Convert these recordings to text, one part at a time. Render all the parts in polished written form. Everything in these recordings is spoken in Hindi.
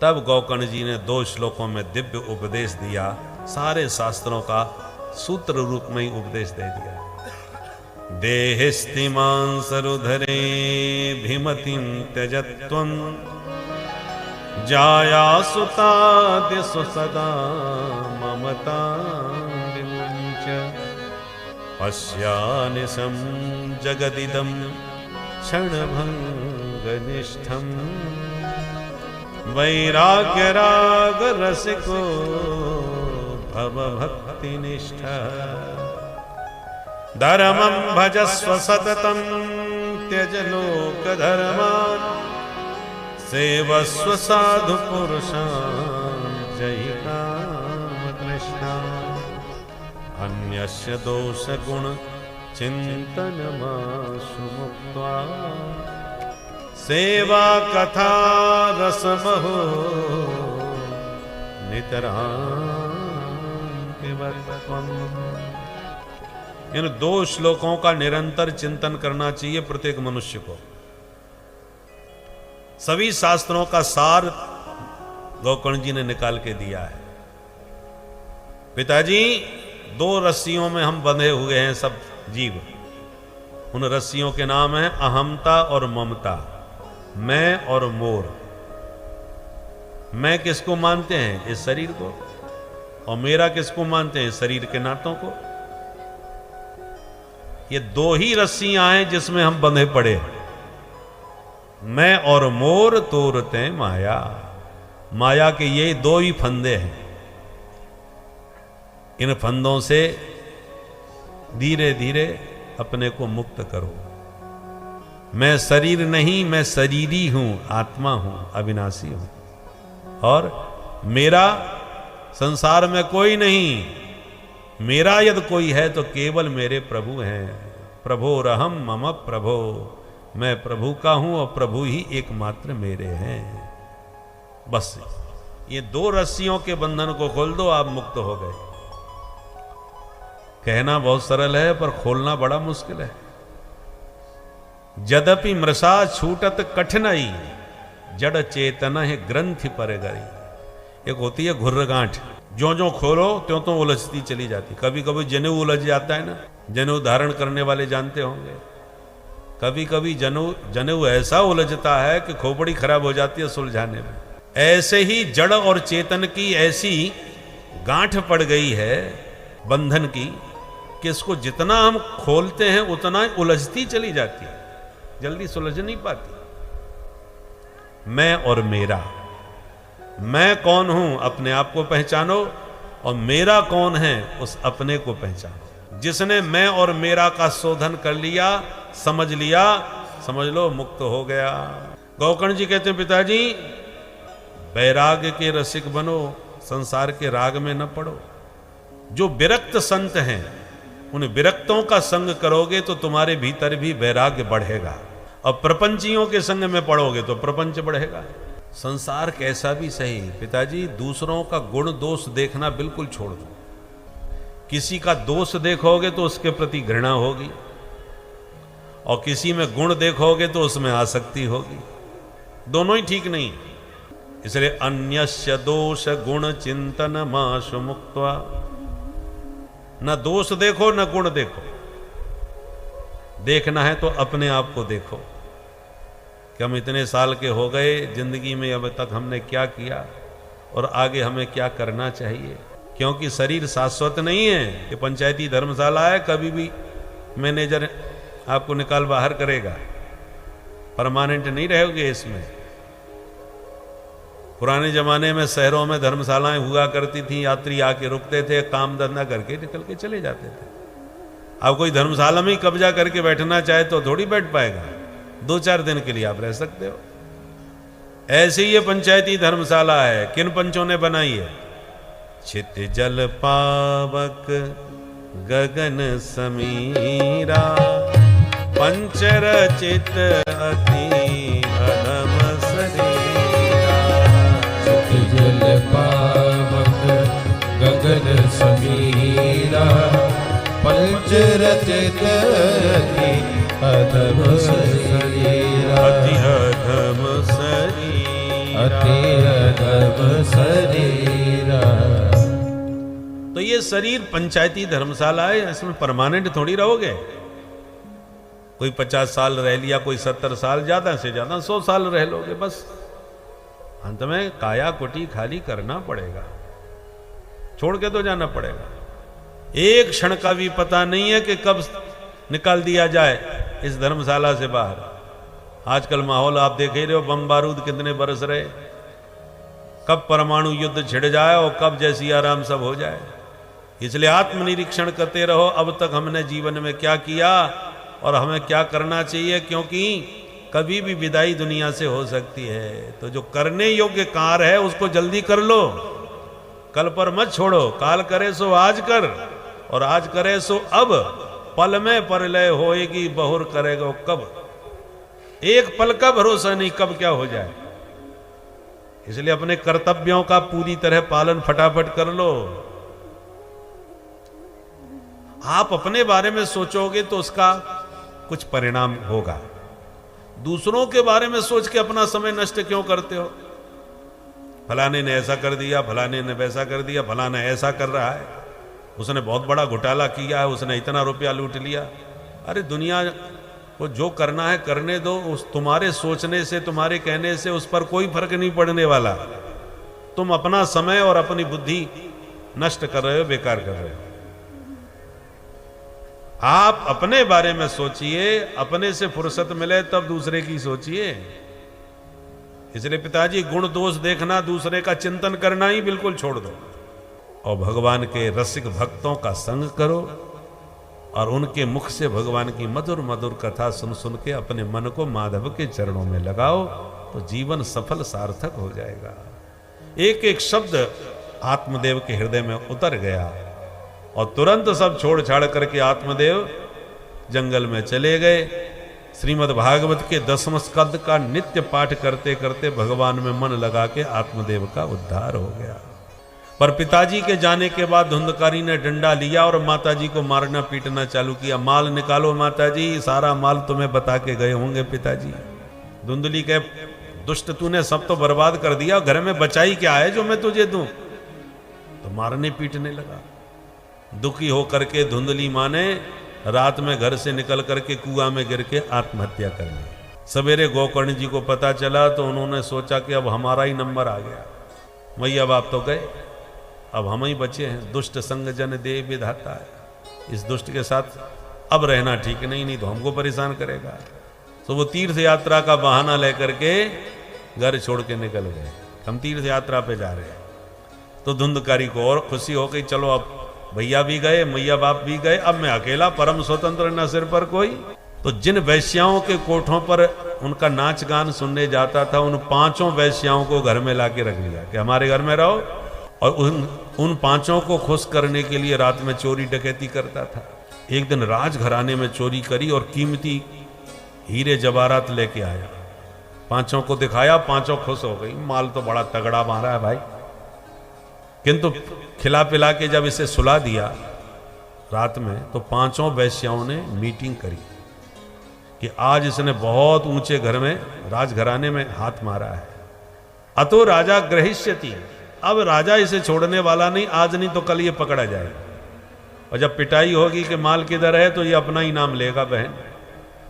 तब गौकर्ण जी ने 2 श्लोकों में दिव्य उपदेश दिया, सारे शास्त्रों का सूत्र रूप में ही उपदेश दे दिया। देहिस्तिमां सरुधरे भीमतिं त्यजत्वं जायासुतादिषु सदा ममतां विमुञ्च पश्यानिशं जगदिदं क्षणभङ्गनिष्ठं वैराग्यरागरसिको भवभक्तिनिष्ठः धर्मं भजस्व सततं त्यज लोकधर्मान् सेवस्व साधु पुरुषान् जयि कामतृष्णान् अन्यस्य दोषगुण चिन्तनमाशु मुक्त्वा सेवा कथा रसमहो नितरां पिबत्वम्। इन 2 श्लोकों का निरंतर चिंतन करना चाहिए प्रत्येक मनुष्य को। सभी शास्त्रों का सार गौकर्ण जी ने निकाल के दिया है। पिताजी, 2 रस्सियों में हम बंधे हुए हैं सब जीव। उन रस्सियों के नाम हैं अहमता और ममता, मैं और मोर। मैं किसको मानते हैं? इस शरीर को। और मेरा किसको मानते हैं? शरीर के नाटों को। ये 2 ही रस्सियां हैं जिसमें हम बंधे पड़े हैं। मैं और मोर तोरते माया। माया के ये 2 ही फंदे हैं। इन फंदों से धीरे धीरे अपने को मुक्त करो। मैं शरीर नहीं, मैं शरीरी हूं, आत्मा हूं, अविनाशी हूं। और मेरा संसार में कोई नहीं। मेरा यदि कोई है तो केवल मेरे प्रभु हैं। प्रभोरहम मम प्रभो, मैं प्रभु का हूं और प्रभु ही एकमात्र मेरे हैं। बस ये 2 रस्सियों के बंधन को खोल दो, आप मुक्त हो गए। कहना बहुत सरल है पर खोलना बड़ा मुश्किल है। यद्यपि मृषा छूटत कठिनाई, जड़ चेतन है ग्रंथि पर गई। एक होती है घुर्रगांठ, जो खोलो त्यों तो उलझती चली जाती। कभी कभी जनेऊ उलझ जाता है ना, जनेऊ धारण करने वाले जानते होंगे। कभी कभी जनेऊ ऐसा उलझता है कि खोपड़ी खराब हो जाती है सुलझाने में। ऐसे ही जड़ और चेतन की ऐसी गांठ पड़ गई है बंधन की कि इसको जितना हम खोलते हैं उतना उलझती चली जाती है, जल्दी सुलझ नहीं पाती। मैं और मेरा, मैं कौन हूं अपने आप को पहचानो, और मेरा कौन है उस अपने को पहचानो। जिसने मैं और मेरा का शोधन कर लिया, समझ लिया, समझ लो मुक्त हो गया। गौकर्ण जी कहते हैं पिताजी, वैराग्य के रसिक बनो, संसार के राग में न पड़ो। जो विरक्त संत हैं उन विरक्तों का संग करोगे तो तुम्हारे भीतर भी वैराग्य बढ़ेगा, और प्रपंचियों के संग में पड़ोगे तो प्रपंच बढ़ेगा। संसार कैसा भी सही पिताजी, दूसरों का गुण दोष देखना बिल्कुल छोड़ दो। किसी का दोष देखोगे तो उसके प्रति घृणा होगी, और किसी में गुण देखोगे तो उसमें आसक्ति होगी। दोनों ही ठीक नहीं। इसलिए अन्यस्य दोष गुण चिंतन माशु मुक्त्वा, न दोष देखो न गुण देखो। देखना है तो अपने आप को देखो कि हम इतने साल के हो गए, जिंदगी में अब तक हमने क्या किया और आगे हमें क्या करना चाहिए। क्योंकि शरीर शाश्वत नहीं है। ये पंचायती धर्मशाला है, कभी भी मैनेजर आपको निकाल बाहर करेगा, परमानेंट नहीं रहोगे इसमें। पुराने जमाने में शहरों में धर्मशालाएं हुआ करती थी, यात्री आके रुकते थे, काम धंधा करके निकल के चले जाते थे। अब कोई धर्मशाला में ही कब्जा करके बैठना चाहे तो थोड़ी बैठ पाएगा, 2-4 दिन के लिए आप रह सकते हो। ऐसे ही ये पंचायती धर्मशाला है, किन पंचों ने बनाई है? चित जल पावक गगन समीरा, पंच रचित अति अधम शरीरा। चित जल पावक गगन समीरा, पंच रचित अति अधम शरीरा। अति अधम शरीरा। जाति अधम शरीरा। तो ये शरीर पंचायती धर्मशाला है, इसमें परमानेंट थोड़ी रहोगे। कोई 50 साल रह लिया, कोई 70 साल, ज्यादा से ज्यादा 100 साल रह लोगे बस। अंत में काया कुटी खाली करना पड़ेगा, छोड़ के तो जाना पड़ेगा। एक क्षण का भी पता नहीं है कि कब निकाल दिया जाए इस धर्मशाला से बाहर। आजकल माहौल आप देख ही रहे हो, बम बारूद कितने बरस रहे, कब परमाणु युद्ध छिड़ जाए और कब जैसी आराम सब हो जाए। इसलिए आत्मनिरीक्षण करते रहो, अब तक हमने जीवन में क्या किया और हमें क्या करना चाहिए, क्योंकि कभी भी विदाई दुनिया से हो सकती है। तो जो करने योग्य कार्य है उसको जल्दी कर लो, कल पर मत छोड़ो। काल करे सो आज कर, और आज करे सो अब, पल में परलय होएगी, बहुर करेगा कब। एक पल का भरोसा नहीं कब क्या हो जाए। इसलिए अपने कर्तव्यों का पूरी तरह पालन फटाफट कर लो। आप अपने बारे में सोचोगे तो उसका कुछ परिणाम होगा। दूसरों के बारे में सोच के अपना समय नष्ट क्यों करते हो? फलाने ने ऐसा कर दिया, फलाने ने वैसा कर दिया, फलाना ऐसा कर रहा है, उसने बहुत बड़ा घोटाला किया है, उसने इतना रुपया लूट लिया। अरे दुनिया को जो करना है करने दो, उस तुम्हारे सोचने से, तुम्हारे कहने से उस पर कोई फर्क नहीं पड़ने वाला। तुम अपना समय और अपनी बुद्धि नष्ट कर रहे हो, बेकार कर रहे हो। आप अपने बारे में सोचिए, अपने से फुर्सत मिले तब दूसरे की सोचिए। इसलिए पिताजी, गुण दोष देखना, दूसरे का चिंतन करना ही बिल्कुल छोड़ दो और भगवान के रसिक भक्तों का संग करो और उनके मुख से भगवान की मधुर मधुर कथा सुन सुन के अपने मन को माधव के चरणों में लगाओ, तो जीवन सफल सार्थक हो जाएगा। एक एक शब्द आत्मदेव के हृदय में उतर गया और तुरंत सब छोड़ छाड़ करके आत्मदेव जंगल में चले गए। श्रीमद् भागवत के 10वें स्कंद का नित्य पाठ करते करते भगवान में मन लगा के आत्मदेव का उद्धार हो गया। पर पिताजी के जाने के बाद धुंधकारी ने डंडा लिया और माताजी को मारना पीटना चालू किया। माल निकालो माताजी, सारा माल तुम्हें बता के गए होंगे पिताजी। धुंधली के दुष्ट, तूने सब तो बर्बाद कर दिया, घर में बचाई क्या है जो मैं तुझे दूं? तो मारने पीटने लगा। दुखी होकर के धुंधली माँ ने रात में घर से निकल करके कुआं में गिर के आत्महत्या कर ली। सवेरे गोकर्ण जी को पता चला तो उन्होंने सोचा कि अब हमारा ही नंबर आ गया, मैया बाप तो गए, अब हम ही बचे हैं। दुष्ट संग जन दे विधाता है, इस दुष्ट के साथ अब रहना ठीक नहीं तो हमको परेशान करेगा। तो वो तीर्थ यात्रा का बहाना लेकर के घर छोड़ के निकल गए, हम तीर्थ यात्रा पे जा रहे हैं। तो धुंधकारी को और खुशी हो गई, चलो अब भैया भी गए, मैया बाप भी गए, अब मैं अकेला परम स्वतंत्र, न सिर पर कोई। तो जिन वैश्याओं के कोठों पर उनका नाच गान सुनने जाता था, उन 5 वैश्याओं को घर में लाके रख लिया कि हमारे घर में रहो, और उन 5 को खुश करने के लिए रात में चोरी डकैती करता था। एक दिन राजघराने में चोरी करी और कीमती हीरे जवाहरात लेके आया, 5 को दिखाया, 5 खुश हो गई, माल तो बड़ा तगड़ा मारा है भाई। किंतु खिला पिला के जब इसे सुला दिया रात में, तो 5 वैश्याओं ने मीटिंग करी कि आज इसने बहुत ऊंचे घर में, राजघराने में हाथ मारा है। अतो राजा ग्रहिष्यति, अब राजा इसे छोड़ने वाला नहीं, आज नहीं तो कल ये पकड़ा जाएगा। और जब पिटाई होगी कि माल किधर है, तो ये अपना ही नाम लेगा बहन,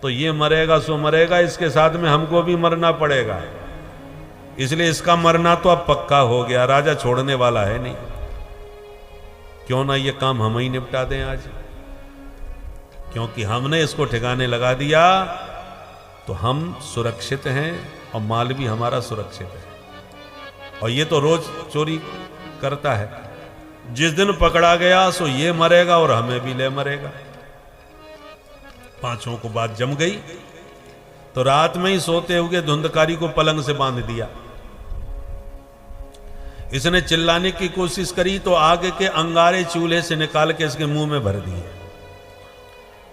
तो ये मरेगा सो मरेगा, इसके साथ में हमको भी मरना पड़ेगा। इसलिए इसका मरना तो अब पक्का हो गया, राजा छोड़ने वाला है नहीं। क्यों ना ये काम हम ही निपटा दें आज, क्योंकि हमने इसको ठिकाने लगा दिया तो हम सुरक्षित हैं और माल भी हमारा सुरक्षित है। और ये तो रोज चोरी करता है, जिस दिन पकड़ा गया सो ये मरेगा और हमें भी ले मरेगा। 5 को बात जम गई, तो रात में ही सोते हुए धुंधकारी को पलंग से बांध दिया। इसने चिल्लाने की कोशिश करी तो आगे के अंगारे चूल्हे से निकाल के इसके मुंह में भर दिए।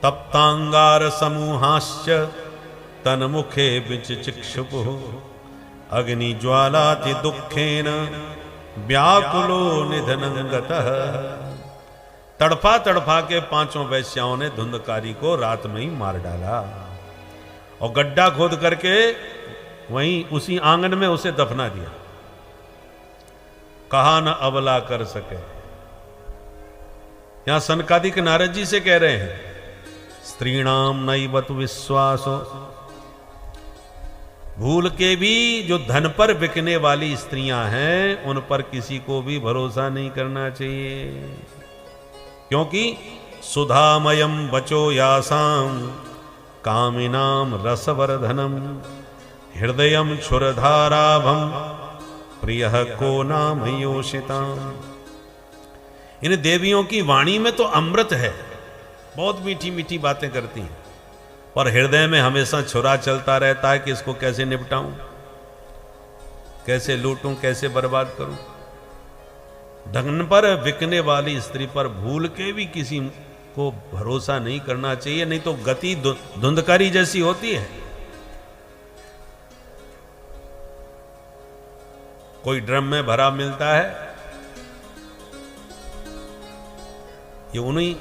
तप्तांगार समूहाश्च तन मुखे बिच चिक्षुपु अग्नि ज्वालाति दुखेन व्याकुलो निधनंगतः। तड़फा तड़फा के 5 वैश्याओं ने धुंधकारी को रात में ही मार डाला और गड्ढा खोद करके वहीं उसी आंगन में उसे दफना दिया। कहा न अबला कर सके। यहां सनकादिक नारद जी से कह रहे हैं, स्त्रीणाम नैवत विश्वासो, भूल के भी जो धन पर बिकने वाली स्त्रियां हैं उन पर किसी को भी भरोसा नहीं करना चाहिए, क्योंकि सुधामयम बचो यासाम कामिनाम रसवर्धनम हृदयम क्षुरधाराभम प्रिय को नाम योषिताम। इन देवियों की वाणी में तो अमृत है, बहुत मीठी मीठी बातें करती हैं, पर हृदय में हमेशा छुरा चलता रहता है कि इसको कैसे निपटाऊं, कैसे लूटूं, कैसे बर्बाद करूं। धन पर बिकने वाली स्त्री पर भूल के भी किसी को भरोसा नहीं करना चाहिए, नहीं तो गति धुंधकारी जैसी होती है। कोई ड्रम में भरा मिलता है, ये उन्हीं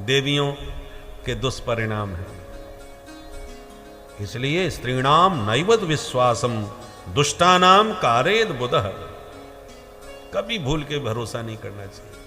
देवियों के दुष्परिणाम है। इसलिए स्त्रीणाम नैवत विश्वासम दुष्टानाम कारेद बुधः, कभी भूल के भरोसा नहीं करना चाहिए।